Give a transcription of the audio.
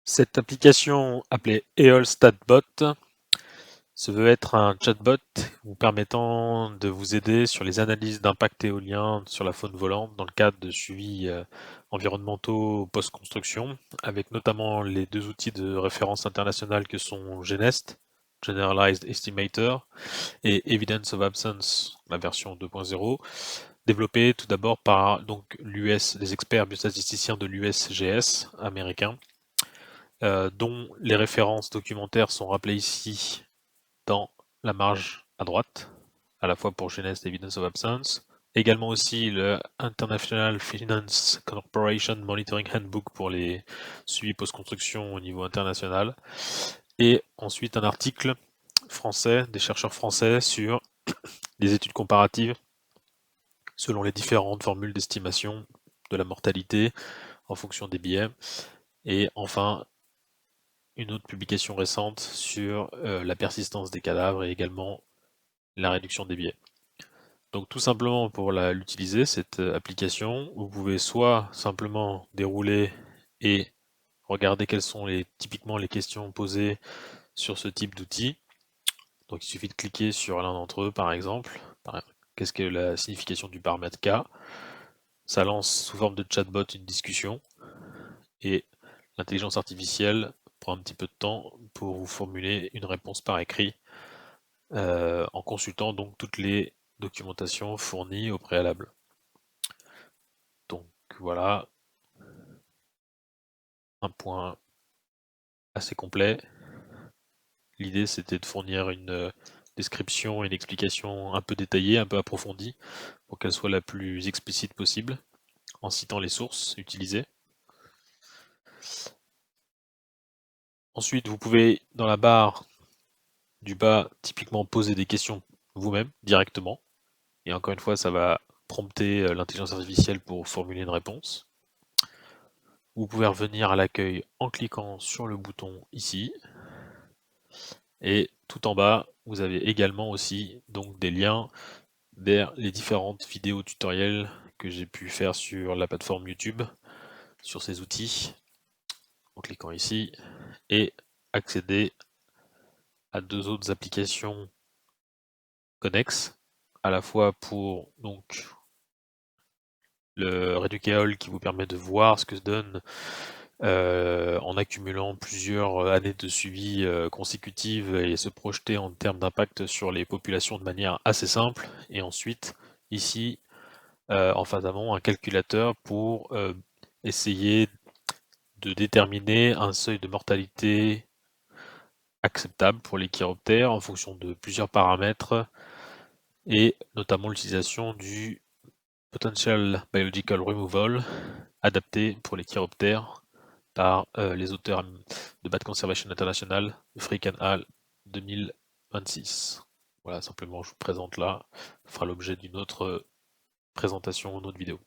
Cette application appelée EolStatBot se veut être un chatbot vous permettant de vous aider sur les analyses d'impact éolien sur la faune volante dans le cadre de suivis environnementaux post-construction, avec notamment les deux outils de référence internationale que sont GENEST, Generalized Estimator, et Evidence of Absence, la version 2.0, développée tout d'abord par les experts biostatisticiens de l'USGS américain, dont les références documentaires sont rappelées ici dans la marge à droite, à la fois pour Genest Evidence of Absence, également aussi le International Finance Corporation Monitoring Handbook pour les suivis post-construction au niveau international, et ensuite un article français, des chercheurs français sur les études comparatives selon les différentes formules d'estimation de la mortalité en fonction des biais, et enfin une autre publication récente sur la persistance des cadavres et également la réduction des biais. Donc tout simplement pour l'utiliser, cette application, vous pouvez soit simplement dérouler et regarder quelles sont typiquement les questions posées sur ce type d'outil. Donc il suffit de cliquer sur l'un d'entre eux par exemple. Qu'est-ce que la signification du paramètre K? Ça lance sous forme de chatbot une discussion et l'intelligence artificielle prend un petit peu de temps pour vous formuler une réponse par écrit en consultant donc toutes les documentations fournies au préalable. Donc voilà, un point assez complet. L'idée c'était de fournir une description et une explication un peu détaillée, un peu approfondie, pour qu'elle soit la plus explicite possible, en citant les sources utilisées. Ensuite, vous pouvez, dans la barre du bas, typiquement poser des questions vous-même, directement. Et encore une fois, ça va prompter l'intelligence artificielle pour formuler une réponse. Vous pouvez revenir à l'accueil en cliquant sur le bouton ici. Et tout en bas, vous avez également aussi donc des liens vers les différentes vidéos tutoriels que j'ai pu faire sur la plateforme YouTube, sur ces outils, en cliquant ici, et accéder à deux autres applications connexes, à la fois pour donc le Redukeol qui vous permet de voir ce que se donne en accumulant plusieurs années de suivi consécutives et se projeter en termes d'impact sur les populations de manière assez simple. Et ensuite, ici, en face d'avant, un calculateur pour essayer de déterminer un seuil de mortalité acceptable pour les chiroptères en fonction de plusieurs paramètres et notamment l'utilisation du Potential Biological Removal adapté pour les chiroptères par les auteurs de Bat Conservation International, Frick and al. 2026. Voilà, simplement je vous présente là, ça fera l'objet d'une autre présentation, une autre vidéo.